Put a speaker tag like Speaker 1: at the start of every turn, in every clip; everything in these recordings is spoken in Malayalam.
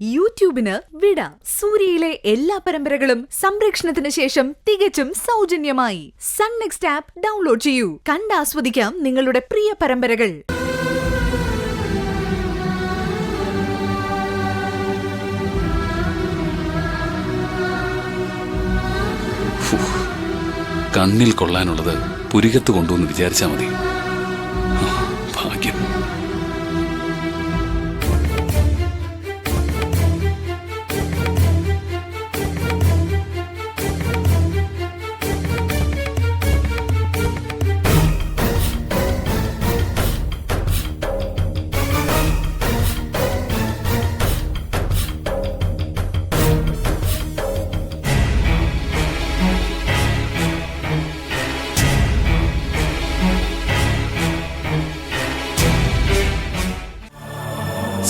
Speaker 1: യൂട്യൂബിന് വിട. സൂര്യയിലെ എല്ലാ പരമ്പരകളും സംരക്ഷണത്തിന് ശേഷം തികച്ചും സൗജന്യമായി സൺ നെക്സ്റ്റ് ആപ്പ് ഡൗൺലോഡ് ചെയ്യൂ. കണ്ടാസ്വദിക്കാം നിങ്ങളുടെ പ്രിയ പരമ്പരകൾ.
Speaker 2: കണ്ണിൽ കൊള്ളാനുള്ളത് പുരികത്ത് കൊണ്ടുവന്ന് വിചാരിച്ചാൽ മതി. ഭാഗ്യം.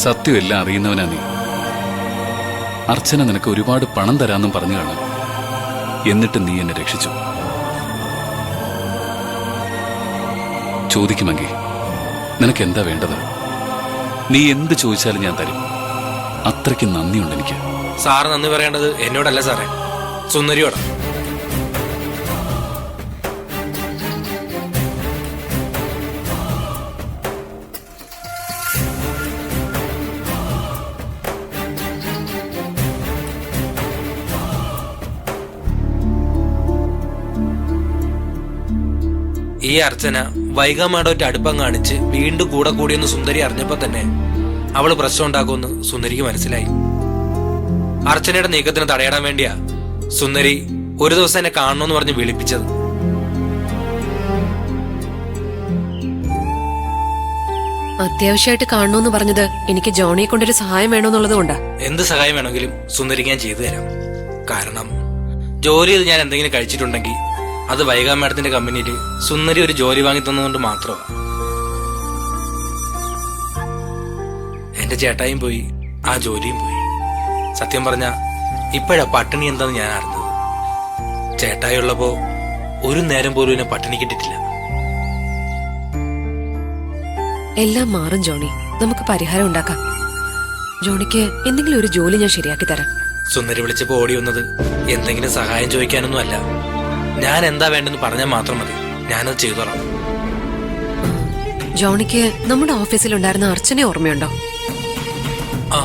Speaker 2: സത്യം എല്ലാം അറിയുന്നവനാ നീ. അർച്ചന നിനക്ക് ഒരുപാട് പണം തരാമെന്നും പറഞ്ഞു കാണും. എന്നിട്ട് നീ എന്നെ രക്ഷിച്ചു. ചോദിക്കുമെങ്കിൽ നിനക്ക് എന്താ വേണ്ടത്? നീ എന്ത് ചോദിച്ചാലും ഞാൻ തരും. അത്രയ്ക്ക് നന്ദിയുണ്ട് എനിക്ക്.
Speaker 3: സാറ് നന്ദി പറയേണ്ടത് എന്നോടല്ല സാറേ, സുന്ദരിയോടാ. ഈ അർച്ചന വൈകാമാടോറ്റ് അടുപ്പം കാണിച്ച് വീണ്ടും കൂടെ കൂടിയെന്ന് സുന്ദരി അറിഞ്ഞപ്പോ തന്നെ അവള് പ്രശ്നം ഉണ്ടാക്കുമെന്ന് സുന്ദരിക്ക് മനസ്സിലായി. അർച്ചനയുടെ നീക്കത്തിന് തടയിടാൻ വേണ്ടിയാ സുന്ദരി ഒരു ദിവസം എന്നെ കാണണമെന്ന് പറഞ്ഞ് വിളിപ്പിച്ചത്.
Speaker 4: അത്യാവശ്യമായിട്ട് കാണണമെന്ന് പറഞ്ഞത് എനിക്ക് ജോണിയെ കൊണ്ടൊരു സഹായം വേണമെന്നുള്ളത് കൊണ്ടാ.
Speaker 3: എന്ത് സഹായം വേണമെങ്കിലും സുന്ദരിക്ക് ഞാൻ ചെയ്തു തരാം. കാരണം ജോലി ചെയ്ത് ഞാൻ എന്തെങ്കിലും കഴിച്ചിട്ടുണ്ടെങ്കിൽ അത് വൈകാ മാഡത്തിന്റെ കമ്പനിയിൽ സുന്ദരി ഒരു ജോലി വാങ്ങി തന്നതുകൊണ്ട് മാത്രമാണ്. എന്റെ ചേട്ടായും പോയി, ആ ജോലിയും പോയി. സത്യം പറഞ്ഞ ഇപ്പോഴാ പട്ടിണി എന്താന്ന് ഞാൻ അറിഞ്ഞത്. ചേട്ടായി ഉള്ളപ്പോ ഒരു നേരം പോലും എന്നെ പട്ടിണി കിട്ടിയിട്ടില്ല.
Speaker 4: എല്ലാം മാറും ജോണി, നമുക്ക് പരിഹാരം ഉണ്ടാക്കാം. ജോണിക്ക് എന്തെങ്കിലും ഒരു ജോലി ഞാൻ ശരിയാക്കി തരാം.
Speaker 3: സുന്ദരി വിളിച്ചപ്പോ ഓടി വന്നത് എന്തെങ്കിലും സഹായം ചോദിക്കാനൊന്നും അല്ല. ഞാൻ എന്താ വേണ്ടെന്ന് പറഞ്ഞാൽ മാത്രം മതി, ഞാനത് ചെയ്തോളാം.
Speaker 4: ജോണിക്ക് നമ്മുടെ ഓഫീസിലുണ്ടായിരുന്ന അർച്ചനെ ഓർമ്മയുണ്ടോ?
Speaker 3: ആ,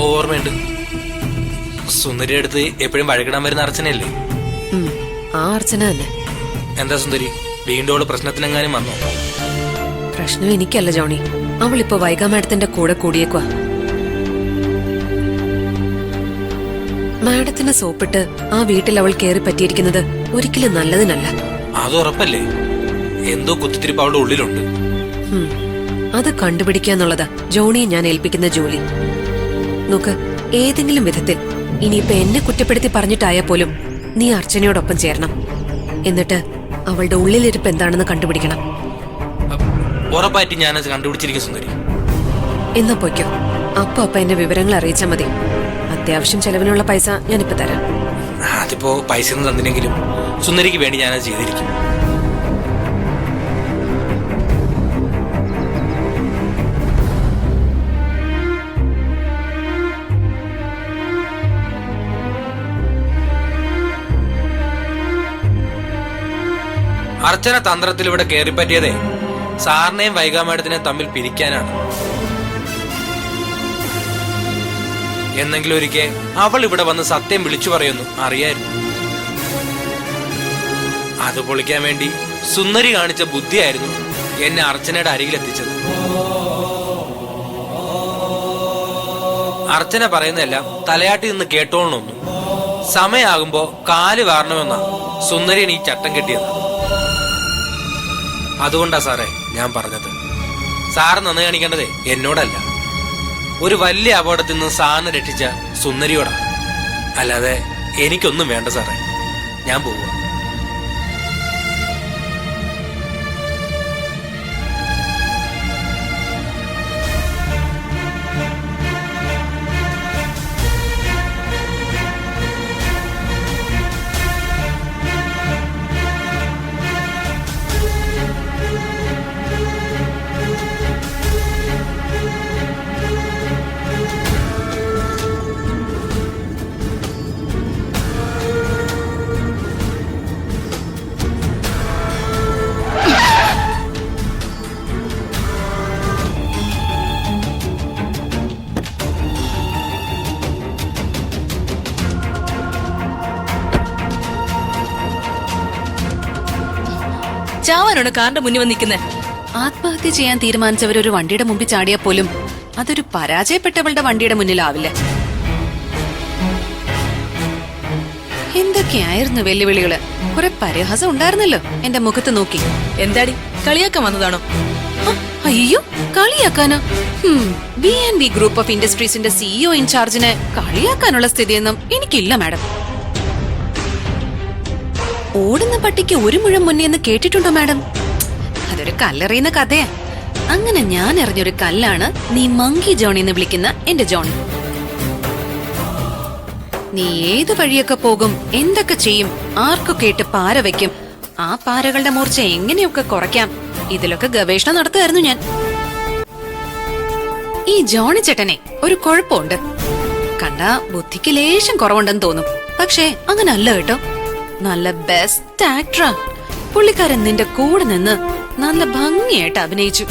Speaker 3: ഓർമ്മയുണ്ട്. സുന്ദരി അടുത്ത് എപ്പോഴും വഴക്കിടാൻ വരുന്ന അർച്ചനയല്ലേ?
Speaker 4: ആ അർച്ചന തന്നെ.
Speaker 3: എന്താ സുന്ദരി, വീണ്ടും അവള് പ്രശ്നത്തിനെങ്ങാനും വന്നോ?
Speaker 4: പ്രശ്നം എനിക്കല്ല ജോണി, അവളിപ്പോ വൈകാ മാഡത്തിന്റെ കൂടെ കൂടിയേക്കുവാ. മാഡത്തിന് സോപ്പിട്ട് ആ വീട്ടിൽ അവൾ കയറി പറ്റിയിരിക്കുന്നത് ഒരിക്കലും നല്ലതിനല്ല.
Speaker 3: അത് ഉറപ്പല്ലേ? എന്തോ കുത്തിത്തിരിപ്പ് അവളുടെ ഉള്ളിലുണ്ട്.
Speaker 4: അത് കണ്ടുപിടിക്കാന്നുള്ളതാ ജോണിയെ ഞാൻ ഏൽപ്പിക്കുന്ന ജോലി. നോക്ക്, ഏതെങ്കിലും വിധത്തിൽ ഇനിയിപ്പൊ എന്നെ കുറ്റപ്പെടുത്തി പറഞ്ഞിട്ടായാ പോലും നീ അർച്ചനയോടൊപ്പം ചേരണം. എന്നിട്ട് അവളുടെ ഉള്ളിലിരിപ്പ് എന്താണെന്ന് കണ്ടുപിടിക്കണം.
Speaker 3: ഉറപ്പായിട്ട് ഞാനത് കണ്ടുപിടിച്ചിരിക്കും സുന്ദരി.
Speaker 4: എന്നാ പോയ്ക്കോ. അപ്പൊ എന്നെ വിവരങ്ങൾ അറിയിച്ചാ മതി. അത്യാവശ്യം ചെലവിനുള്ള പൈസ ഞാനിപ്പോ തരാം.
Speaker 3: അതിപ്പോ പൈസ ഒന്നും തന്നില്ലെങ്കിലും സുന്ദരിക്ക് വേണ്ടി ഞാനത് ചെയ്തിരിക്കും. അർച്ചന തന്ത്രത്തിൽ ഇവിടെ കയറിപ്പറ്റിയതേ സാറിനെയും വൈകാ മാഡത്തിനെയും തമ്മിൽ പിരിക്കാനാണ്. എന്നെങ്കിലും ഒരിക്കൽ അവൾ ഇവിടെ വന്ന് സത്യം വിളിച്ചു പറയുന്നു അറിയായിരുന്നു. അത് പൊളിക്കാൻ വേണ്ടി സുന്ദരി കാണിച്ച ബുദ്ധിയായിരുന്നു എന്നെ അർച്ചനയുടെ അരികിലെത്തിച്ചത്. അർച്ചന പറയുന്നതെല്ലാം തലയാട്ടി നിന്ന് കേട്ടോളണമെന്നും സമയാകുമ്പോ കാല് വാരണമെന്നാ സുന്ദരി ഈ ചട്ടം കെട്ടിയത്. അതുകൊണ്ടാ സാറേ ഞാൻ പറഞ്ഞത്. സാറ് നന്ദി കാണിക്കേണ്ടതേ എന്നോടല്ല, ഒരു വലിയ അപകടത്തിൽ നിന്ന് സാറിനെ രക്ഷിച്ച സുന്ദരിയോടാ. അല്ലാതെ എനിക്കൊന്നും വേണ്ട സാറേ, ഞാൻ പോവുക.
Speaker 5: ചാവാനാണ് കാറിന്റെ മുന്നിൽ വന്ന് നിൽക്കുന്നത്.
Speaker 4: ആത്മഹത്യ ചെയ്യാൻ തീരുമാനിച്ചവരൊരു വണ്ടിയുടെ മുമ്പിൽ ചാടിയാൽ പോലും അതൊരു പരാജയപ്പെട്ടവളുടെ വണ്ടിയുടെ മുന്നിലാവില്ല. എന്തൊക്കെയായിരുന്നു വെല്ലുവിളികള്. കുറെ പരിഹാസം ഉണ്ടായിരുന്നല്ലോ എന്റെ മുഖത്ത് നോക്കി.
Speaker 5: എന്താടി കളിയാക്കാൻ വന്നതാണോ?
Speaker 4: അയ്യോ, കളിയാക്കാനോ? B&B ഗ്രൂപ്പ് ഓഫ് ഇൻഡസ്ട്രീസിന്റെ CEO ഇൻചാർജിനെ കളിയാക്കാനുള്ള സ്ഥിതിയൊന്നും എനിക്കില്ല മാഡം. ഓടുന്ന പട്ടിക്ക് ഒരു മുഴം മുന്നേ എന്ന് കേട്ടിട്ടുണ്ടോ മാഡം? അതൊരു കല്ലെറിയുന്ന കഥയാ. അങ്ങനെ ഞാൻ എറിഞ്ഞൊരു കല്ലാണ് നീ മങ്കി ജോണി എന്ന് വിളിക്കുന്ന എന്റെ ജോണി. നീ ഏത് വഴിയൊക്കെ പോകും, എന്തൊക്കെ ചെയ്യും, ആർക്കൊക്കെ ഇട്ട് പാര വെക്കും, ആ പാരകളുടെ മൂർച്ച എങ്ങനെയൊക്കെ കുറയ്ക്കാം, ഇതിലൊക്കെ ഗവേഷണം നടത്തുമായിരുന്നു ഞാൻ. ഈ ജോണി ചേട്ടനെ ഒരു കുഴപ്പമുണ്ട്. കണ്ടാ ബുദ്ധിക്ക് ലേശം കുറവുണ്ടെന്ന് തോന്നും. പക്ഷേ അങ്ങനെ അല്ല കേട്ടോ. നല്ല ബെസ്റ്റ് ആക്ടറാ പുള്ളിക്കാരൻ. നിന്റെ കൂടെ നിന്ന് നല്ല ഭംഗിയായിട്ട് അഭിനയിച്ചു.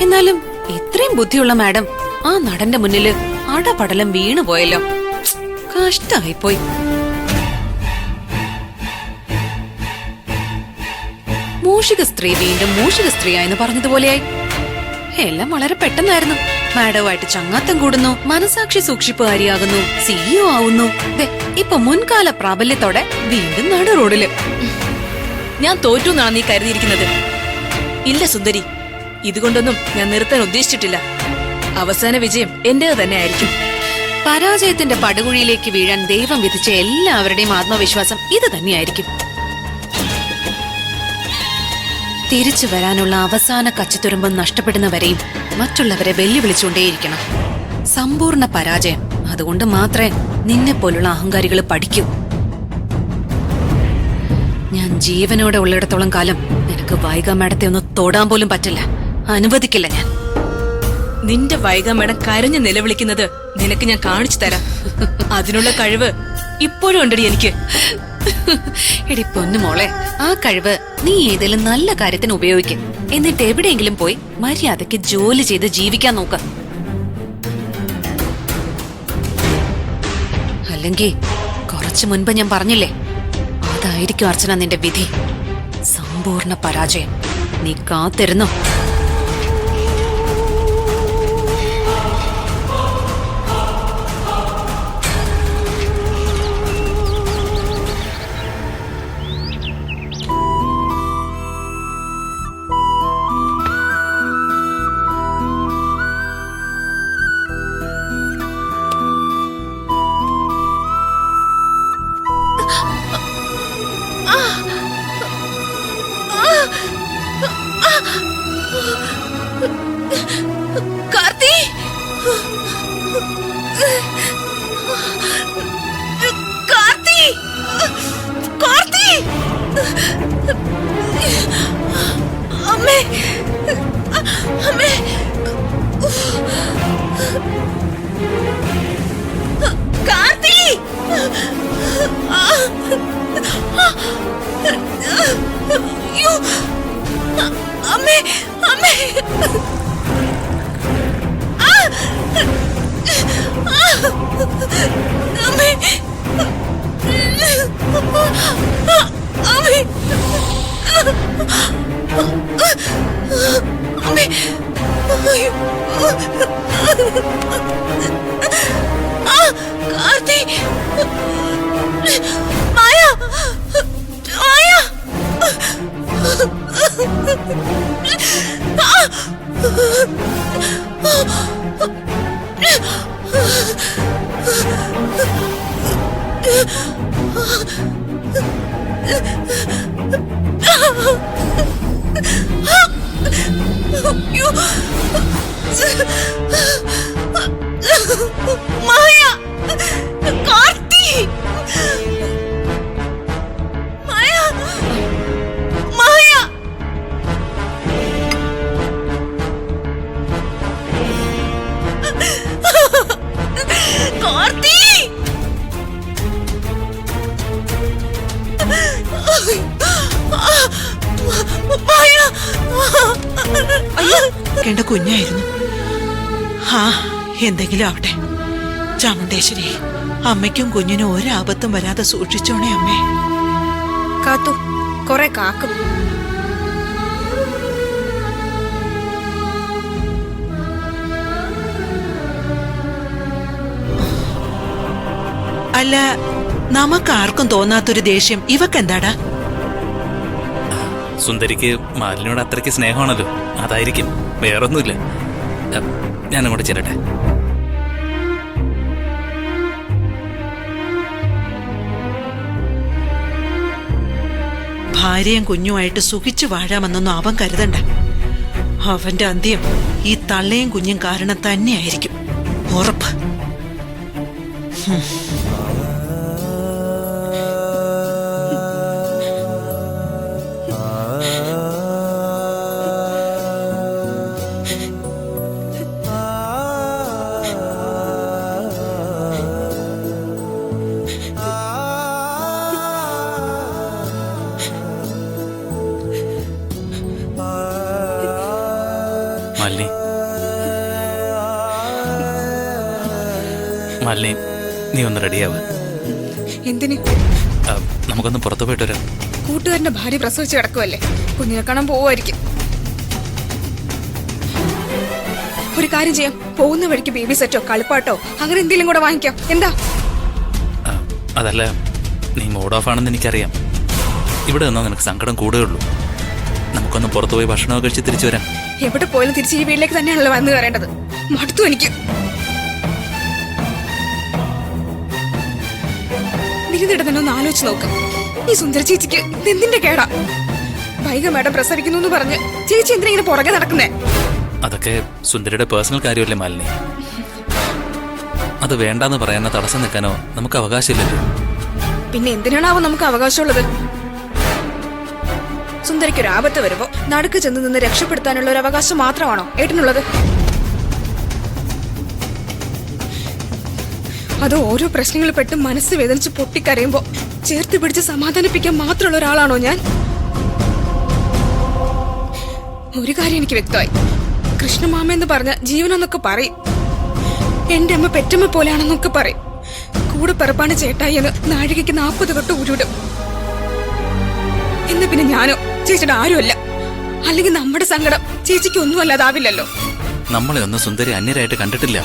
Speaker 4: എന്നാലും ഇത്രയും ബുദ്ധിയുള്ള മാഡം ആ നടന്റെ മുന്നില് അടപടലം വീണുപോയല്ലോ. കഷ്ടായിപ്പോയി. മൂഷിക സ്ത്രീ വീണ്ടും മൂഷിക സ്ത്രീയായെന്ന് പറഞ്ഞതുപോലെയായി. എല്ലാം വളരെ പെട്ടെന്നായിരുന്നു. മാഡവുമായിട്ട് ചങ്ങാത്തം കൂടുന്നു, മനസാക്ഷി സൂക്ഷിപ്പുകാരിയാകുന്നു, CEO ആവുന്നു. ഇപ്പൊ മുൻകാല പ്രാബല്യത്തോടെ വീണ്ടും നടു റോഡില്.
Speaker 5: ഞാൻ തോറ്റു എന്നാണ് നീ കരുതിയിരിക്കുന്നത്? ഇല്ല സുന്ദരി, ഇതുകൊണ്ടൊന്നും ഞാൻ നിർത്താൻ ഉദ്ദേശിച്ചിട്ടില്ല. അവസാന വിജയം എന്റേത് തന്നെ ആയിരിക്കും.
Speaker 4: പരാജയത്തിന്റെ പടുകുഴിയിലേക്ക് വീഴാൻ ദൈവം വിധിച്ച എല്ലാവരുടെയും ആത്മവിശ്വാസം ഇത് തന്നെയായിരിക്കും. തിരിച്ചു വരാനുള്ള അവസാന കച്ചിത്തുരുമ്പം നഷ്ടപ്പെടുന്നവരെയും മറ്റുള്ളവരെ വെല്ലുവിളിച്ചുകൊണ്ടേയിരിക്കണം. സമ്പൂർണ്ണ പരാജയം. അതുകൊണ്ട് മാത്രമേ നിന്നെ പോലുള്ള അഹങ്കാരികൾ പഠിക്കൂ. ഞാൻ ജീവനോടെ ഉള്ളിടത്തോളം കാലം നിനക്ക് വൈഗ മാഡത്തെ ഒന്ന് തൊടാൻ പോലും പറ്റില്ല. അനുവദിക്കില്ല ഞാൻ.
Speaker 5: നിന്റെ വൈഗ മേഡം കരഞ്ഞു നിലവിളിക്കുന്നത് നിനക്ക് ഞാൻ കാണിച്ചു തരാം. അതിനുള്ള കഴിവ് ഇപ്പോഴും ഉണ്ടടി എനിക്ക്.
Speaker 4: എടി പൊന്നു മോളെ, ആ കഴിവ് നീ ഏതെങ്കിലും നല്ല കാര്യത്തിന് ഉപയോഗിക്കും. എന്നിട്ട് എവിടെയെങ്കിലും പോയി മര്യാദയ്ക്ക് ജോലി ചെയ്ത് ജീവിക്കാൻ നോക്ക. അല്ലെങ്കിൽ കുറച്ചു മുൻപ് ഞാൻ പറഞ്ഞില്ലേ, അതായിരിക്കും അർച്ചന നിന്റെ വിധി. സമ്പൂർണ്ണ പരാജയം. നീ കാത്തിരുന്നോ.
Speaker 5: കാർത്തി, കാർത്തി, കാർത്തി, അമ്മേ, അമ്മേ, കാർത്തി, അയ്യോ, അമ്മേ, അമ്മേ, അമ്മേ, അമ്മേ, അമ്മേ, കാർത്തി, മായ, മായ, മായ, കാർത്തി, മായ, മായ, കാർത്തി,
Speaker 6: എന്റെ കുഞ്ഞായിരുന്നു. ആ എന്തെങ്കിലും ആവട്ടെ. ചാമുണ്ടേശ്വരി, അമ്മയ്ക്കും കുഞ്ഞിനും ഒരാപത്തും വരാതെ സൂക്ഷിച്ചോണേ അമ്മേ.
Speaker 5: കാത്തു, കൊറേ കാക്കും.
Speaker 6: അല്ല, നമുക്കാർക്കും തോന്നാത്തൊരു ദേഷ്യം ഇവക്കെന്താടാ?
Speaker 7: സുന്ദരിക്ക് മാലിനോട് അത്രയ്ക്ക് സ്നേഹമാണല്ലോ, അതായിരിക്കും, വേറൊന്നുമില്ല. ഞാൻ അങ്ങോട്ട് ചെല്ലട്ടെ.
Speaker 6: ഭാര്യയും കുഞ്ഞുമായിട്ട് സുഖിച്ചു വാഴാമെന്നൊന്നും അവൻ കരുതണ്ട. അവന്റെ അന്ത്യം ഈ തള്ളയും കുഞ്ഞും കാരണം തന്നെയായിരിക്കും, ഉറപ്പ്.
Speaker 7: മാലിനി, മാലിനി, നീ ഒന്ന് റെഡിയാവ്.
Speaker 5: എന്തിന്?
Speaker 7: നമുക്കൊന്ന് പുറത്തു പോയിട്ട് വരാം.
Speaker 5: കൂട്ടുകാരന്റെ ഭാര്യ പ്രസവിച്ച് കിടക്കുമല്ലേ, കുഞ്ഞിനെ കാണാൻ പോവായിരിക്കും. ഒരു കാര്യം ചെയ്യാം, പോകുന്ന വഴിക്ക് ബേബി സെറ്റോ കളിപ്പാട്ടോ അങ്ങനെ എന്തെങ്കിലും കൂടെ വാങ്ങിക്കാം. എന്താ?
Speaker 7: അതല്ല, നീ മൂഡ് ഓഫ് ആണെന്ന് എനിക്കറിയാം. ഇവിടെ നിന്നാൽ നിനക്ക് സങ്കടം കൂടുകയുള്ളൂ. നമുക്കൊന്ന് പുറത്തു പോയി ഭക്ഷണമൊക്കെ കഴിച്ച് തിരിച്ചു വരാം.
Speaker 5: എവിടെ പോയാലും തിരിച്ച് ഈ വീട്ടിലേക്ക് തന്നെയാണല്ലോ വന്നു കയറേണ്ടത്. മടുത്തു എനിക്ക്. വിരുന്നിട തന്നെ ഒന്ന് ആലോചിച്ച് നോക്ക്. ഈ സുന്ദര ചേച്ചിക്ക് ഇതെന്തിന്റെ കേടാ? വൈക മേഡം പ്രസവിക്കുന്നു എന്ന് പറഞ്ഞ് ചേച്ചി എന്തിനാ ഇങ്ങനെ പുറകെ നടക്കുന്നേ?
Speaker 7: അതൊക്കെ സുന്ദരിയുടെ പേഴ്സണൽ കാര്യമല്ലേ മാലിനി. അത് വേണ്ടാന്ന് പറയാനോ തടസ്സം നിൽക്കാനോ നമുക്ക് അവകാശമില്ലല്ലോ.
Speaker 5: പിന്നെ എന്തിനാണാവോ നമുക്ക് അവകാശമുള്ളത്? സുന്ദരിക്ക് ഒരു ആപത്ത് വരുമ്പോ നടുക്ക് ചെന്ന് നിന്ന് രക്ഷപ്പെടുത്താനുള്ള ഒരു അവകാശം മാത്രമാണോ ഏട്ടനുള്ളത്? അത് ഓരോ പ്രശ്നങ്ങളിൽ പെട്ട് മനസ്സ് വേദനിച്ച് പൊട്ടിക്കരയുമ്പോ ചേർത്ത് പിടിച്ച് സമാധാനിപ്പിക്കാൻ മാത്രമുള്ള ഒരാളാണോ ഞാൻ? ഒരു കാര്യം എനിക്ക് വ്യക്തമായി, കൃഷ്ണമാമ എന്ന് പറഞ്ഞ ജീവനെന്നൊക്കെ പറയും, എന്റെ അമ്മ പെറ്റമ്മ പോലെയാണെന്നൊക്കെ പറയും. കൂടെ പിറപ്പാണ് ചേട്ടായി എന്ന് നാഴികയ്ക്ക് 40 തൊട്ട് ഉരുടും. എന്നാ പിന്നെ ഞാനോ ചേച്ചിയുടെ ആരുമല്ല. അല്ലെങ്കിൽ നമ്മുടെ സങ്കടം ചേച്ചിക്ക് ഒന്നും അല്ലാതാവില്ലല്ലോ.
Speaker 7: നമ്മളെ ഒന്നും സുന്ദരി അന്യരായിട്ട് കണ്ടിട്ടില്ല.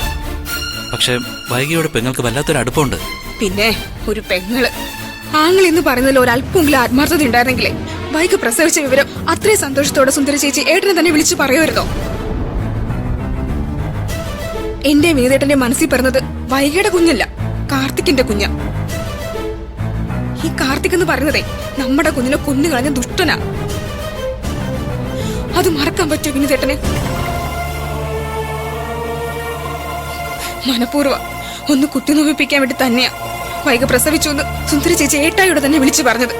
Speaker 7: പക്ഷെ വൈകിയോട് പെങ്ങൾക്ക് വല്ലാത്തൊരു അടുപ്പമുണ്ട്.
Speaker 5: പിന്നെ ഒരു പെങ്ങള് ആങ്ങൾ എന്ന് പറയുന്നതിൽ ഒരല്പമെങ്കിലും ആത്മാർത്ഥത ഉണ്ടായിരുന്നെങ്കിലേ വൈകി പ്രസവിച്ച വിവരം അത്രയും സന്തോഷത്തോടെ സുന്ദരി ചേച്ചി ഏട്ടനെ തന്നെ വിളിച്ചു പറയുമായിരുന്നോ? എന്റെ വിനീതേട്ടന്റെ മനസ്സിൽ പറഞ്ഞത് വൈകിയുടെ കുഞ്ഞല്ല, കാർത്തിക്കിന്റെ കുഞ്ഞ. ഈ കാർത്തിക് എന്ന് പറയുന്നതേ നമ്മുടെ കുഞ്ഞിനെ കൊന്നുകളഞ്ഞ ദുഷ്ടനാ. അത് മറക്കാൻ പറ്റുമോ വിനീതേട്ടന്? മനഃപൂർവ്വ ഒന്ന് കുത്തി നോവിപ്പിക്കാൻ വേണ്ടി തന്നെയാ വൈകി പ്രസവിച്ചു എന്ന് സുന്ദരി ചേച്ചി ഏട്ടായോടെ തന്നെ വിളിച്ചു പറഞ്ഞത്.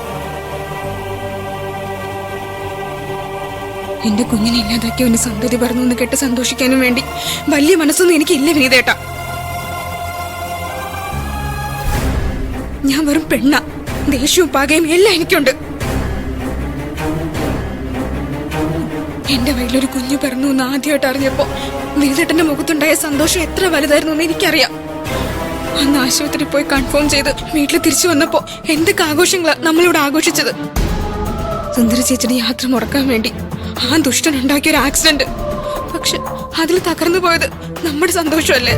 Speaker 5: എന്റെ കുഞ്ഞിനെ ഇല്ലാതാക്കി അവന് സന്തതി പറഞ്ഞു എന്ന് കേട്ട് സന്തോഷിക്കാനും വേണ്ടി വലിയ മനസ്സൊന്നും എനിക്കില്ല വിനീതേട്ടാ. ഞാൻ വെറും പെണ്ണ, ദേഷ്യവും പകയും എല്ലാം എനിക്കുണ്ട്. എന്റെ വയലൊരു കുഞ്ഞു പിറന്നു എന്ന് ആദ്യമായിട്ട് അറിഞ്ഞപ്പോ വിനീതേട്ടന്റെ മുഖത്തുണ്ടായ സന്തോഷം എത്ര വലുതായിരുന്നു എന്ന് എനിക്കറിയാം. അന്ന് ആശുപത്രി പോയി കൺഫേം ചെയ്ത് വീട്ടിൽ തിരിച്ചു വന്നപ്പോ എന്തൊക്കെ ആഘോഷങ്ങളാ നമ്മളിവിടെ ആഘോഷിച്ചത്. സുന്ദര ചേച്ചിയുടെ യാത്ര മുടക്കാൻ വേണ്ടി ആ ദുഷ്ടൻ ഉണ്ടാക്കിയ ഒരു ആക്സിഡന്റ്. പക്ഷെ അതിൽ തകർന്നു പോയത് നമ്മുടെ സന്തോഷമല്ലേ?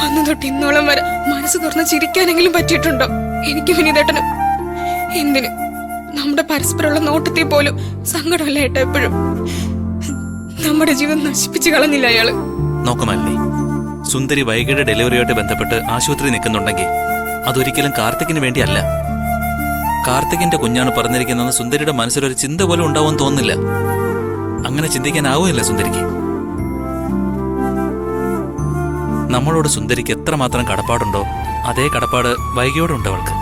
Speaker 5: അന്ന് തൊട്ട് ഇന്നോളം വരെ മനസ്സ് തുറന്ന് ചിരിക്കാനെങ്കിലും പറ്റിയിട്ടുണ്ടോ എനിക്ക് വിനീതേട്ടനും? എന്തിന് നമ്മുടെ പരസ്പരമുള്ള നോട്ടത്തിൽ പോലും സങ്കടമല്ല ഏട്ടാ എപ്പോഴും. നമ്മുടെ ജീവിതം നശിപ്പിച്ചു കളഞ്ഞില്ല അയാള്.
Speaker 7: നോക്കുമല്ലേ, സുന്ദരി വൈകിയുടെ ഡെലിവറിയായിട്ട് ബന്ധപ്പെട്ട് ആശുപത്രി നിൽക്കുന്നുണ്ടെങ്കിൽ അതൊരിക്കലും കാർത്തിക്കിന് വേണ്ടിയല്ല. കാർത്തികിന്റെ കുഞ്ഞാണ് പറഞ്ഞിരിക്കുന്നതെന്ന് സുന്ദരിയുടെ മനസ്സിലൊരു ചിന്ത പോലും ഉണ്ടാവുമെന്ന് തോന്നുന്നില്ല. അങ്ങനെ ചിന്തിക്കാനാവുമില്ല സുന്ദരിക്ക്. നമ്മളോട് സുന്ദരിക്ക് എത്രമാത്രം കടപ്പാടുണ്ടോ അതേ കടപ്പാട് വൈകിയോടുണ്ട് അവൾക്ക്.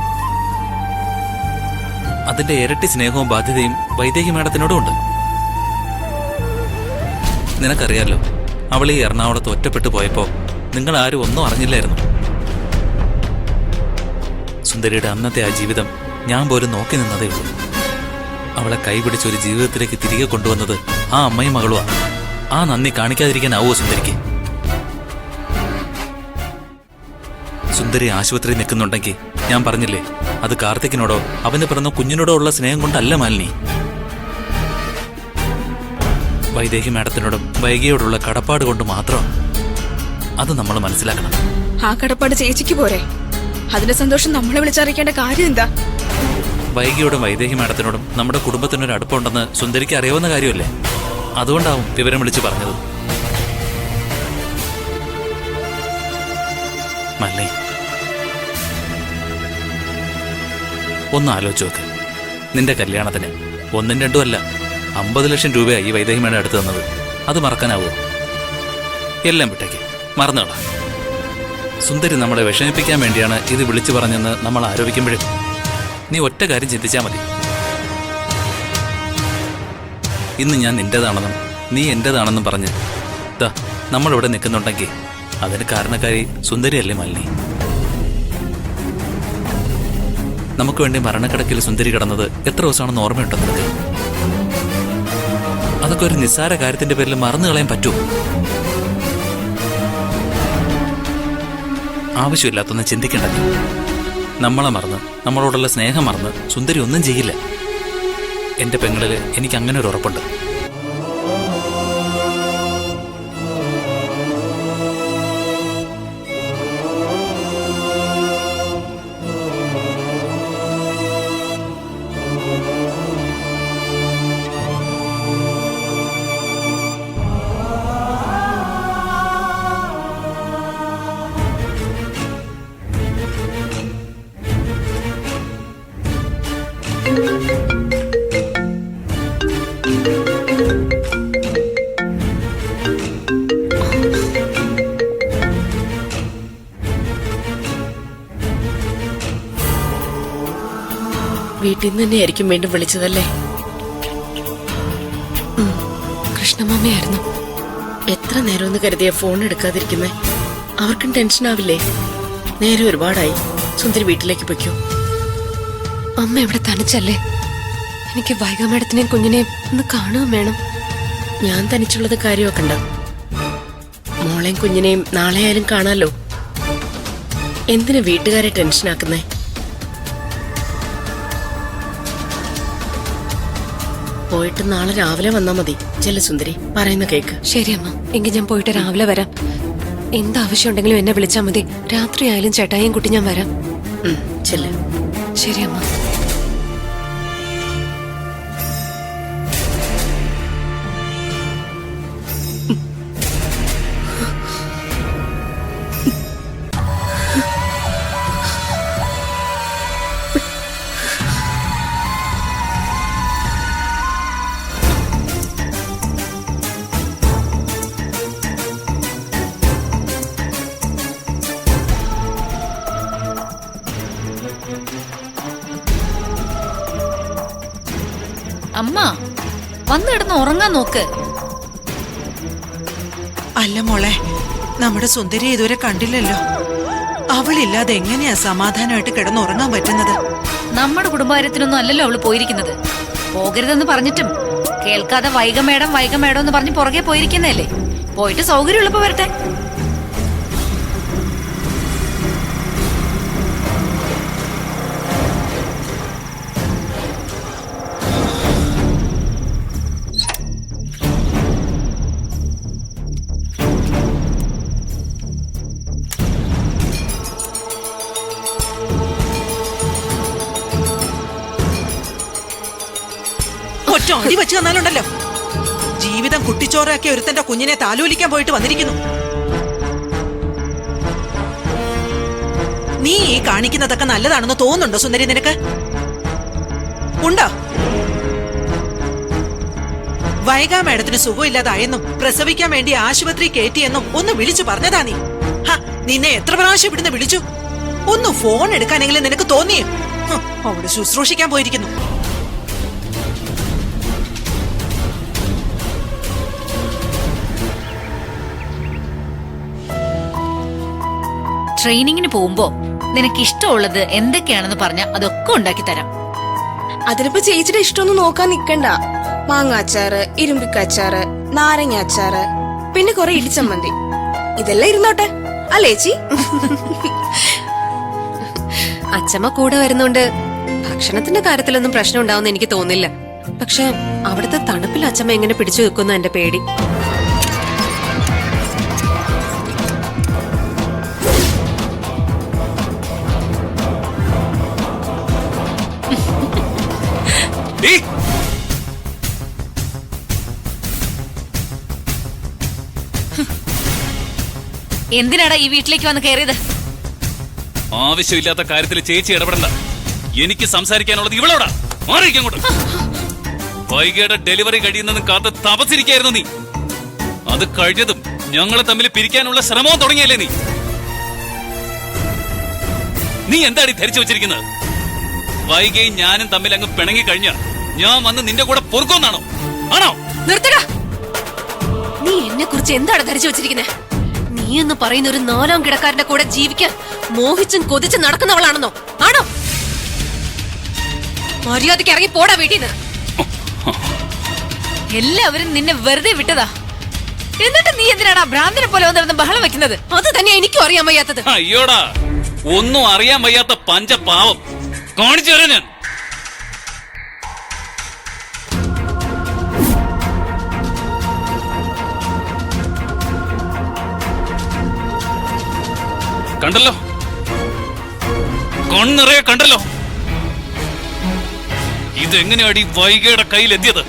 Speaker 7: അതിന്റെ ഇരട്ടി സ്നേഹവും ബാധ്യതയും വൈദേഹി മേഡത്തിനോടും ഉണ്ട്. നിനക്കറിയാലോ, അവൾ ഈ എറണാകുളത്ത് ഒറ്റപ്പെട്ടു പോയപ്പോ നിങ്ങൾ ആരും ഒന്നും അറിഞ്ഞില്ലായിരുന്നു. സുന്ദരിയുടെ അന്നത്തെ ആ ജീവിതം ഞാൻ പോലും നോക്കി നിന്നതേ ഉള്ളൂ. അവളെ കൈപിടിച്ചൊരു ജീവിതത്തിലേക്ക് തിരികെ കൊണ്ടുവന്നത് ആ അമ്മയും മകളുമാ. ആ നന്ദി കാണിക്കാതിരിക്കാനാവോ സുന്ദരിക്ക്? സുന്ദരി ആശുപത്രി നിൽക്കുന്നുണ്ടെങ്കിൽ ഞാൻ പറഞ്ഞില്ലേ, അത് കാർത്തിക്കിനോടോ അവന് പിറന്ന കുഞ്ഞിനോടോ ഉള്ള സ്നേഹം കൊണ്ടല്ല മാലിനി. വൈദേഹി മാഡത്തിനോടും വൈകിയോടുള്ള കടപ്പാട് കൊണ്ട് മാത്രം. അത് നമ്മൾ മനസ്സിലാക്കണം.
Speaker 5: ആ കടപ്പാട് ചേച്ചിക്ക് പോരെ? അതിന്റെ സന്തോഷം നമ്മളെ വിളിച്ചറിയിക്കേണ്ട കാര്യം എന്താ?
Speaker 7: വൈകിയോടും വൈദേഹി മാഡത്തിനോടും നമ്മുടെ കുടുംബത്തിനൊരു അടുപ്പമുണ്ടെന്ന് സുന്ദരിക്ക് അറിയാവുന്ന കാര്യമല്ലേ? അതുകൊണ്ടാവും വിവരം വിളിച്ചു പറഞ്ഞത്. മല്ലി, ഒന്ന് ആലോചിച്ച് നോക്ക്. നിന്റെ കല്യാണത്തിന് 1ഉം 2ഉം അല്ല 50 ലക്ഷം രൂപയായി ഈ വൈദേഹി മേഡം എടുത്തു തന്നത്. അത് മറക്കാനാവോ? എല്ലാം വിട്ടേക്ക്, മറന്നുകളാ. സുന്ദരി നമ്മളെ വിഷമിപ്പിക്കാൻ വേണ്ടിയാണ് ഇത് വിളിച്ചു പറഞ്ഞെന്ന് നമ്മൾ ആരോപിക്കുമ്പോഴും നീ ഒറ്റ കാര്യം ചിന്തിച്ചാൽ മതി. ഇന്ന് ഞാൻ നിന്റേതാണെന്നും നീ എന്റേതാണെന്നും പറഞ്ഞ് നമ്മളിവിടെ നിൽക്കുന്നുണ്ടെങ്കിൽ അതിന് കാരണക്കാരി സുന്ദരിയല്ലേ മാലിനി? നമുക്ക് വേണ്ടി മരണക്കിടക്കിൽ സുന്ദരി കിടന്നത് എത്ര ദിവസമാണെന്ന് ഓർമ്മയുണ്ടോ നിനക്ക്? അതൊക്കെ ഒരു നിസ്സാര കാര്യത്തിന്റെ പേരിൽ മറന്നു കളയാൻ പറ്റുമോ? ആവശ്യമില്ലാത്തൊന്നും ചിന്തിക്കേണ്ടത്. നമ്മളെ മറന്ന്, നമ്മളോടുള്ള സ്നേഹം മറന്ന് സുന്ദരി ഒന്നും ചെയ്യില്ല. എന്റെ പെങ്ങളില് എനിക്ക് അങ്ങനെ ഒരു ഉറപ്പുണ്ട്.
Speaker 8: വീട്ടിൽ നിന്ന് തന്നെയായിരിക്കും വീണ്ടും വിളിച്ചതല്ലേ? കൃഷ്ണമാമയായിരുന്നു. എത്ര നേരമെന്ന് കരുതിയ ഫോൺ എടുക്കാതിരിക്കുന്നേ? അവർക്കും ടെൻഷൻ ആവില്ലേ? നേരെ ഒരുപാടായി. സുന്ദരി വീട്ടിലേക്ക് പൊയ്ക്കോ.
Speaker 4: അമ്മ ഇവിടെ തനിച്ചല്ലേ? എനിക്ക് വൈഗ മേഡത്തിനെയും കുഞ്ഞിനെയും ഒന്ന് കാണുകയും വേണം.
Speaker 8: ഞാൻ തനിച്ചുള്ളത് കാര്യമൊക്കെ ഉണ്ടോ? മോളെയും കുഞ്ഞിനെയും നാളെ ആയാലും കാണാലോ. എന്തിനാ വീട്ടുകാരെ ടെൻഷനാക്കുന്നേ? പോയിട്ട് നാളെ രാവിലെ വന്നാ മതി. ചെല്ല സുന്ദരി, പറയുന്ന കേക്ക്.
Speaker 4: ശരി അമ്മ, എങ്കിൽ ഞാൻ പോയിട്ട് രാവിലെ വരാം. എന്താവശ്യം ഉണ്ടെങ്കിലും എന്നെ വിളിച്ചാൽ മതി. രാത്രി ആയാലും ചേട്ടായും കുട്ടി ഞാൻ വരാം.
Speaker 8: ചെല്ല.
Speaker 4: ശരി അമ്മ.
Speaker 9: അമ്മ വന്നിടന്ന് ഉറങ്ങാൻ നോക്ക്.
Speaker 6: അല്ല മോളെ, നമ്മുടെ സുന്ദരി ഇതുവരെ കണ്ടില്ലല്ലോ. അവളില്ലാതെ എങ്ങനെയാ സമാധാനമായിട്ട് കിടന്നുറങ്ങാൻ പറ്റുന്നത്?
Speaker 9: നമ്മുടെ കുടുംബകാര്യത്തിനൊന്നും അല്ലല്ലോ അവള് പോയിരിക്കുന്നത്. പോകരുതെന്ന് പറഞ്ഞിട്ടും കേൾക്കാതെ വൈഗ മേഡം എന്ന് പറഞ്ഞ് പുറകെ പോയിരിക്കുന്നതല്ലേ. പോയിട്ട് സൗകര്യമുള്ളപ്പോ വരട്ടെ.
Speaker 6: ഒറ്റ അടി വെച്ച് തന്നാലുണ്ടല്ലോ. ജീവിതം കുട്ടിച്ചോറാക്കിയ ഒരുത്തന്റെ കുഞ്ഞിനെ താലോലിക്കാൻ പോയിട്ട് വന്നിരിക്കുന്നു. നീ ഈ കാണിക്കുന്നതൊക്കെ നല്ലതാണെന്ന് തോന്നുന്നുണ്ടോ സുന്ദരി നിനക്ക്? ഉണ്ടോ? വൈഗ മേഡത്തിന് സുഖമില്ലാതായെന്നും പ്രസവിക്കാൻ വേണ്ടി ആശുപത്രി കയറ്റിയെന്നും ഒന്ന് വിളിച്ചു പറഞ്ഞതാ നീ. നിന്നെ എത്ര പ്രാവശ്യം ഇവിടുന്ന് വിളിച്ചു? ഒന്ന് ഫോൺ എടുക്കാനെങ്കിലും നിനക്ക് തോന്നിയോ? അവിടെ ശുശ്രൂഷിക്കാൻ പോയിരിക്കുന്നു.
Speaker 9: ട്രെയിനിങ്ങിന് പോകുമ്പോ നിനക്ക് ഇഷ്ടമുള്ളത് എന്തൊക്കെയാണെന്ന് പറഞ്ഞ അതൊക്കെ ഉണ്ടാക്കി തരാം.
Speaker 5: അതിനിപ്പോ ചേച്ചിയുടെ ഇഷ്ടമൊന്നും നോക്കാൻ നിക്കണ്ട. മാങ്ങാച്ചാറ്, ഇരുമ്പിക്കച്ചാറ്, നാരങ്ങ അച്ചാറ്, പിന്നെ കുറെ ഇടിച്ചമ്മന്തി, ഇതെല്ലാം ഇരുന്നോട്ടെ അല്ലേ ചേച്ചി?
Speaker 4: അച്ഛമ്മ കൂടെ വരുന്നോണ്ട് ഭക്ഷണത്തിന്റെ കാര്യത്തിലൊന്നും പ്രശ്നം ഉണ്ടാവുമെന്ന് എനിക്ക് തോന്നില്ല. പക്ഷെ അവിടുത്തെ തണുപ്പിൽ അച്ഛമ്മ എങ്ങനെ പിടിച്ചു വെക്കുന്ന എന്റെ പേടി.
Speaker 9: എന്തിനാടാ ഈ വീട്ടിലേക്ക് വന്ന് കയറിയത്?
Speaker 2: ആവശ്യമില്ലാത്ത കാര്യത്തിൽ ചേച്ചി ഇടപെടണ്ട. എനിക്ക് സംസാരിക്കാനുള്ളത് ഇവളോടാ. മാറിയിരിക്കും അങ്ങോട്ട്. വൈകിയുടെ ഡെലിവറി കഴിയുന്നതും കാത്ത് തപസിരിക്കായിരുന്നു നീ. അത് കഴിഞ്ഞതും ഞങ്ങളെ തമ്മിൽ പിരിക്കാനുള്ള ശ്രമവും തുടങ്ങിയല്ലേ നീ? നീ എന്താടി ധരിച്ചു വെച്ചിരിക്കുന്നത്? വൈകിയും ഞാനും തമ്മിൽ അങ്ങ് പിണങ്ങി കഴിഞ്ഞ ഞാൻ വന്ന് നിന്റെ കൂടെ പൊറുക്കൊന്നാണോ? ആണോ?
Speaker 4: നിർത്തടാ. നീ എന്നെ കുറിച്ച് എന്താണ് ധരിച്ചു വെച്ചിരിക്കുന്നത്? നീ എന്ന് പറയുന്ന ഒരു 4ാം കിടക്കാരന്റെ കൂടെ ജീവിക്കാൻ മോഹിച്ചും കൊതിച്ചും നടക്കുന്നവളാണെന്നോ? ആണോ? മര്യാദയ്ക്ക് ഇറങ്ങി പോടാ വീട്ടിൽ നിന്ന്.
Speaker 9: എല്ലാവരും നിന്നെ വെറുതെ വിട്ടതാ. എന്നിട്ട് നീ എന്തിനാണ് ആ ഭ്രാന്തനെ പോലെ വന്നിരുന്ന് ബഹളം വെക്കുന്നത്?
Speaker 4: അത് തന്നെ എനിക്കും അറിയാൻ വയ്യാത്തത്.
Speaker 2: അയ്യോടാ, ഒന്നും അറിയാൻ വയ്യാത്ത പഞ്ചപാവം കാണിച്ചു തരാം ഞാൻ. കണ്ടല്ലോ, കണ്ണിറയെ കണ്ടല്ലോ. ഇതെങ്ങനെയാടി വൈകിയുടെ കയ്യിലെത്തിയത്?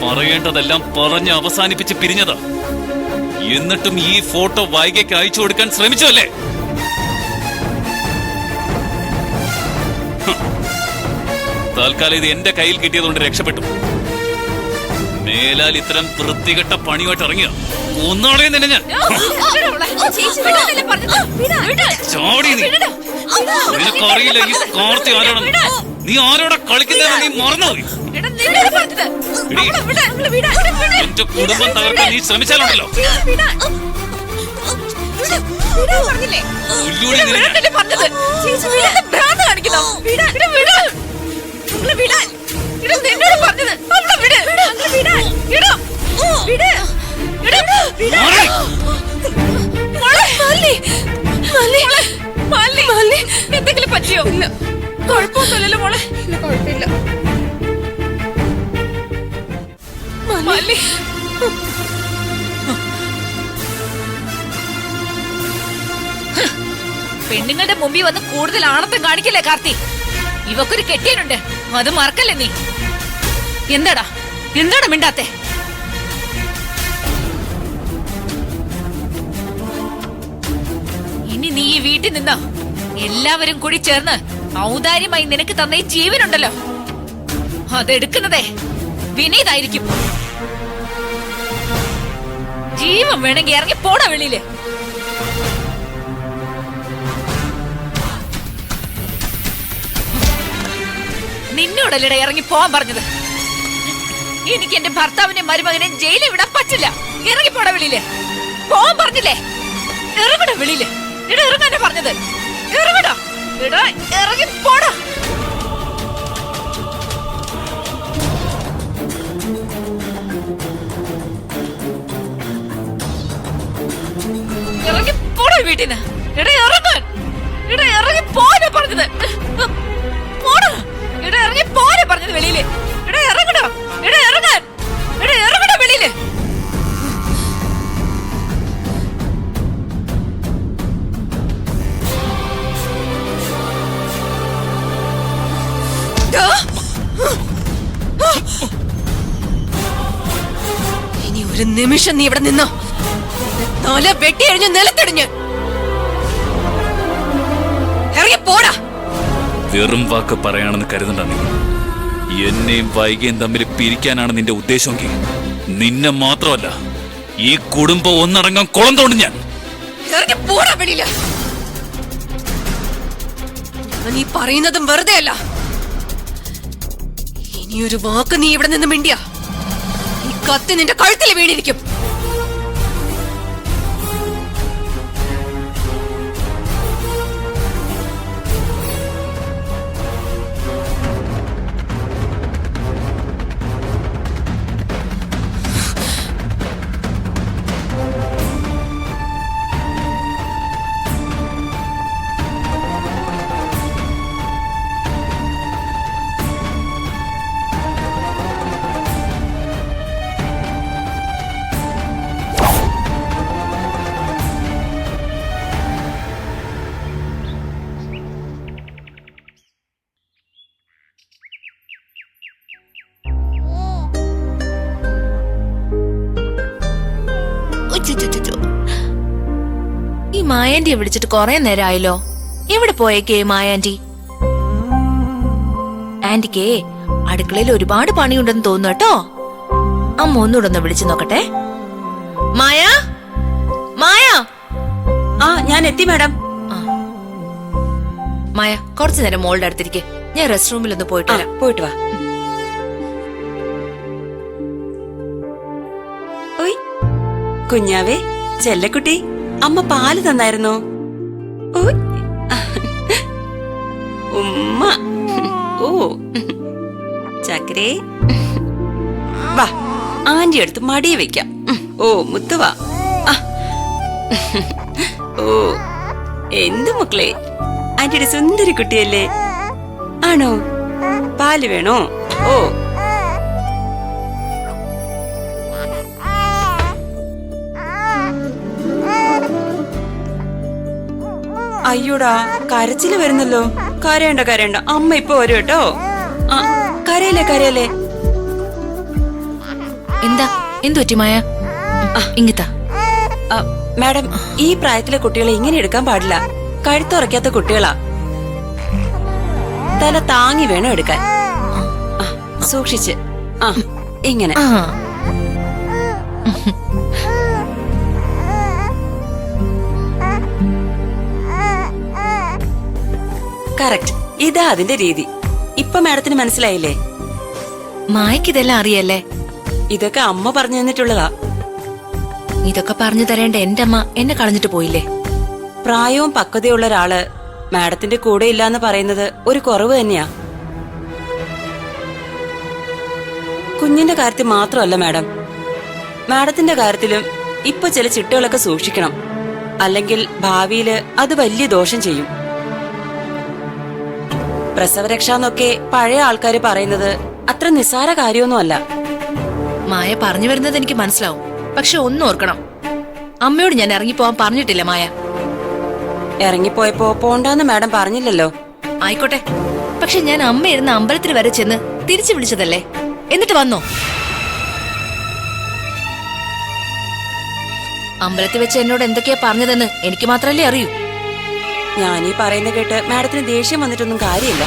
Speaker 2: പറയേണ്ടതെല്ലാം പറഞ്ഞ് അവസാനിപ്പിച്ച് പിരിഞ്ഞതാ. എന്നിട്ടും ഈ ഫോട്ടോ വൈകിക്ക് അയച്ചു കൊടുക്കാൻ ശ്രമിച്ചല്ലേ? തൽക്കാലം ഇത് എന്റെ കയ്യിൽ കിട്ടിയതുകൊണ്ട് രക്ഷപ്പെട്ടു. മേലാൽ ഇത്തരം വൃത്തികെട്ട പണിയായിട്ട് ഇറങ്ങിയ ഒന്നാളെ തന്നെ ഞാൻ ചാടി. നിനക്കറിയില്ല ഈ കാർത്തി ആരാണെന്ന്. നീ ആരോടെ കളിക്കുന്നതെന്ന് നീ മറന്നുപോയി. എന്റെ കുടുംബം തകർക്കാൻ നീ ശ്രമിച്ചാലുണ്ടല്ലോ.
Speaker 9: എന്തെങ്കിലും പറ്റിയോ? ഇല്ല, കുഴപ്പമൊന്നുമില്ലല്ലോ മോളെ.
Speaker 5: ഇല്ല, കുഴപ്പമില്ല.
Speaker 9: മല്ലി, പെണ്ണുങ്ങളുടെ മുമ്പിൽ വന്ന് കൂടുതൽ ആണത്തം കാണിക്കല്ലേ കാർത്തി. ഇവക്കൊരു കെട്ടിയനുണ്ട്, അത് മറക്കല്ലേ നീ. എന്താടാ മിണ്ടാത്തെ? ഇനി നീ ഈ വീട്ടിൽ നിന്നോ എല്ലാവരും കൂടി ചേർന്ന് ഔദാര്യമായി നിനക്ക് തന്ന ഈ ജീവനുണ്ടല്ലോ, അതെടുക്കുന്നതേ വിനീതായിരിക്കും. ജീവൻ വേണമെങ്കിൽ ഇറങ്ങി പോടാ വെളിയില്. നിന്നോടല്ലട ഇറങ്ങി പോവാൻ പറഞ്ഞത്. എനിക്ക് എന്റെ ഭർത്താവിനെ മരുമകനെ ജയിലിൽ വിടാൻ പറ്റില്ല. ഇറങ്ങി പോടാ വെളിയില്. പോവാൻ പറഞ്ഞില്ലേ? ഇറങ്ങടാ വെളിയില്. ഇട ഇറങ്ങാനാ പറഞ്ഞത്. ഇറങ്ങടാ. ഇട ഇറങ്ങി പോടാ. ഇറങ്ങി പോടാ വീട്ടിന്ന്. ഇട ഇറങ്ങാൻ. ഇട ഇറങ്ങി പോരാ പറഞ്ഞത്. പോടാ. ഇട ഇറങ്ങി പോരാ പറഞ്ഞത് വെളിയില്. ഇട ഇറങ്ങടാ. ഇട ഇറങ്ങാൻ. ഇട ഇറങ്ങടാ വെളിയില്.
Speaker 4: ഇനി ഒരു നിമിഷം നീ ഇവിടെ നിന്നോ, തല വെട്ടിയഴിഞ്ഞ് നിലത്തിടിഞ്ഞ് ഇറങ്ങി പോടാ.
Speaker 2: വെറും വാക്ക് പറയാണെന്ന് കരുതണ്ട നീ. എന്നെയും വൈകിയും തമ്മിൽ പിരിക്കാനാണ് നിന്റെ ഉദ്ദേശമെങ്കിൽ നിന്നെ മാത്രമല്ല ഈ കുടുംബം ഒന്നടങ്കം കുളം തോണ്ടും ഞാൻ.
Speaker 4: ഇറങ്ങി പോടാ വെളിയില്. ഞാൻ ഈ പറയുന്നതും വെറുതെ അല്ല. ഇനിയൊരു വാക്ക് നീ ഇവിടെ നിന്ന് മിണ്ടിയ ഈ കത്തി നിന്റെ കഴുത്തിൽ വീണിരിക്കും.
Speaker 9: ഈ മായാന്റിയെ വിളിച്ചിട്ട് കൊറേ നേരമായല്ലോ. എവിടെ പോയേക്കേ മായാന്റി? ആന്റിക്കേ അടുക്കളയിൽ ഒരുപാട് പണിയുണ്ടെന്ന് തോന്നുന്നു കേട്ടോ. അമ്മ ഒന്നുകൂടെ ഒന്ന് വിളിച്ചു നോക്കട്ടെ. മായ, മായ.
Speaker 8: ആ, ഞാൻ എത്തി മാഡം.
Speaker 9: മായ, കുറച്ചു നേരം മോളുടെ അടുത്തിരിക്കെ. ഞാൻ റെസ്റ്റ് റൂമിൽ ഒന്ന് പോയിട്ട് വരാം.
Speaker 8: പോയിട്ട് വാ. ഓയ് കുഞ്ഞാവേ, ചെല്ലക്കുട്ടി, അമ്മ പാല് തന്നായിരുന്നോ? ഓയ് ഉമ്മ. ഓ ചക്കരേ, വാ ആന്റി അടുത്ത് മടിയെ വെക്കാം. ഓ മുത്തുവാ. ഓ എന്ത് മക്കളെ, ആന്റിയുടെ സുന്ദരി കുട്ടിയല്ലേ? ആണോ? പാല് വേണോ? ഓ അയ്യോടാ, കരച്ചില് വരുന്നല്ലോ. കരയണ്ട കരയണ്ട, അമ്മ ഇപ്പൊ വരും കേട്ടോ. ആ കരയല്ലേ കരയല്ലേ.
Speaker 9: എന്താ എന്തു പറ്റി മായ? ഇങ്ങിത്താ.
Speaker 8: മാഡം, ഈ പ്രായത്തിലെ കുട്ടികളെ ഇങ്ങനെ എടുക്കാൻ പാടില്ല. കഴുത്തുറക്കാത്ത കുട്ടികളാ. തല താങ്ങി വേണം എടുക്കാൻ. സൂക്ഷിച്ച്. ആ ഇങ്ങനെ. കറക്റ്റ്, ഇതാ അതിന്റെ രീതി. ഇപ്പൊ മാഡത്തിന് മനസ്സിലായില്ലേ?
Speaker 9: മായക്ക് ഇതെല്ലാം അറിയല്ലേ?
Speaker 8: ഇതൊക്കെ അമ്മ പറഞ്ഞു തന്നിട്ടുള്ളതാ.
Speaker 9: ഇതൊക്കെ പറഞ്ഞു തരേണ്ട എന്റെ അമ്മ എന്നെ കളഞ്ഞിട്ട് പോയില്ലേ?
Speaker 8: പ്രായവും പക്വതയുള്ള ഒരാള് മാഡത്തിന്റെ കൂടെ ഇല്ലാന്ന് പറയുന്നത് ഒരു കുറവ് തന്നെയാ. കുഞ്ഞിന്റെ കാര്യത്തിൽ മാത്രമല്ല മാഡം, മാഡത്തിന്റെ കാര്യത്തിലും ഇപ്പൊ ചില ചിട്ടകളൊക്കെ സൂക്ഷിക്കണം. അല്ലെങ്കിൽ ഭാവിയില് അത് വലിയ ദോഷം ചെയ്യും. പ്രസവരക്ഷാന്നൊക്കെ പഴയ ആൾക്കാര് പറയുന്നത് അത്ര നിസ്സാര കാര്യമൊന്നുമല്ല.
Speaker 9: മായ പറഞ്ഞു വരുന്നത് എനിക്ക് മനസ്സിലാവും. പക്ഷെ ഒന്നും ഓർക്കണം, അമ്മയോട് ഞാൻ ഇറങ്ങിപ്പോവാൻ പറഞ്ഞിട്ടില്ല മായ.
Speaker 8: ഇറങ്ങിപ്പോയപ്പോ പോണ്ടാന്ന് മാഡം പറഞ്ഞില്ലല്ലോ.
Speaker 9: ആയിക്കോട്ടെ, പക്ഷെ ഞാൻ അമ്മ ഇരുന്ന അമ്പലത്തിൽ വരെ ചെന്ന് തിരിച്ചു വിളിച്ചതല്ലേ. എന്നിട്ട് വന്നോ? അമ്പലത്തിൽ വെച്ച് എന്നോട് എന്തൊക്കെയാ പറഞ്ഞതെന്ന് എനിക്ക് മാത്രല്ലേ അറിയൂ.
Speaker 8: ഞാനീ പറയുന്ന കേട്ട് മാഡത്തിന് ദേഷ്യം വന്നിട്ടൊന്നും കാര്യമില്ല.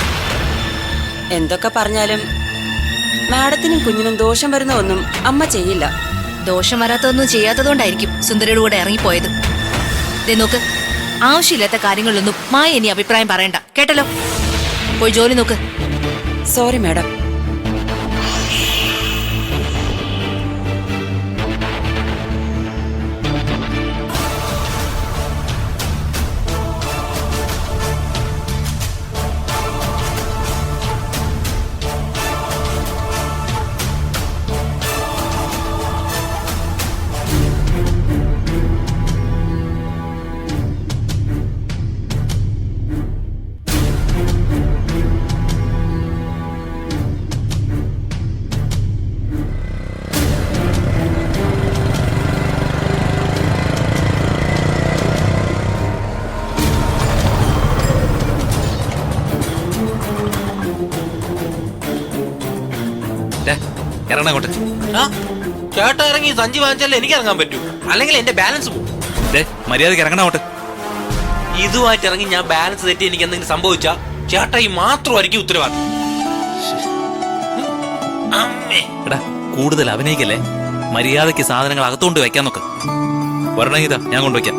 Speaker 8: എന്തൊക്കെ പറഞ്ഞാലും മാഡത്തിനും കുഞ്ഞിനും ദോഷം വരുന്ന ഒന്നും അമ്മ ചെയ്യില്ല.
Speaker 9: ദോഷം വരാത്തതൊന്നും ചെയ്യാത്തതുകൊണ്ടായിരിക്കും സുന്ദരിയുടെ കൂടെ ഇറങ്ങിപ്പോയത്. ദേ നോക്ക്, ആവശ്യമില്ലാത്ത കാര്യങ്ങളിലൊന്നും മായ ഇനി അഭിപ്രായം പറയണ്ട, കേട്ടല്ലോ? പോയി ജോലി നോക്ക്.
Speaker 8: Sorry madam.
Speaker 7: ഇറങ്ങാൻ കൊണ്ട്.
Speaker 3: ചേട്ടാ ഇറങ്ങി സഞ്ചി വാങ്ങിച്ചാലേ എനിക്ക് ഇറങ്ങാൻ പറ്റൂ, അല്ലെങ്കിൽ എന്റെ ബാലൻസ് പോകും.
Speaker 7: മര്യാദക്ക് ഇറങ്ങണ അങ്ങോട്ട്.
Speaker 3: ഇതുമായിട്ട് ഇറങ്ങി ഞാൻ ബാലൻസ് തെറ്റി എനിക്ക് എന്തെങ്കിലും സംഭവിച്ചാ ചേട്ടാ ഈ മാത്രമായിരിക്കും ഉത്തരവാദിത്വം.
Speaker 7: എടാ, കൂടുതൽ അഭിനയിക്കല്ലേ. മര്യാദക്ക് സാധനങ്ങൾ അകത്തോണ്ട് വെക്കാൻ നോക്ക്. വരണമെങ്കിതാ ഞാൻ കൊണ്ടുവയ്ക്കാം.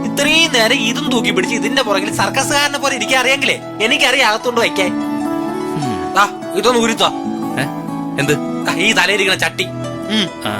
Speaker 3: ഇത്രയും നേരം ഇതും തൂക്കി പിടിച്ച് ഇതിന്റെ പുറകിൽ സർക്കസുകാരനെ പോലെ ഇരിക്കാൻ അറിയാമെങ്കിലേ എനിക്കറിയാം അകത്തോണ്ട് വെക്കാൻ. ഇതൊന്ന് ഉരുത്താ.
Speaker 7: എന്ത്?
Speaker 3: ഈ തലയിരിക്കണ ചട്ടി.
Speaker 7: ആ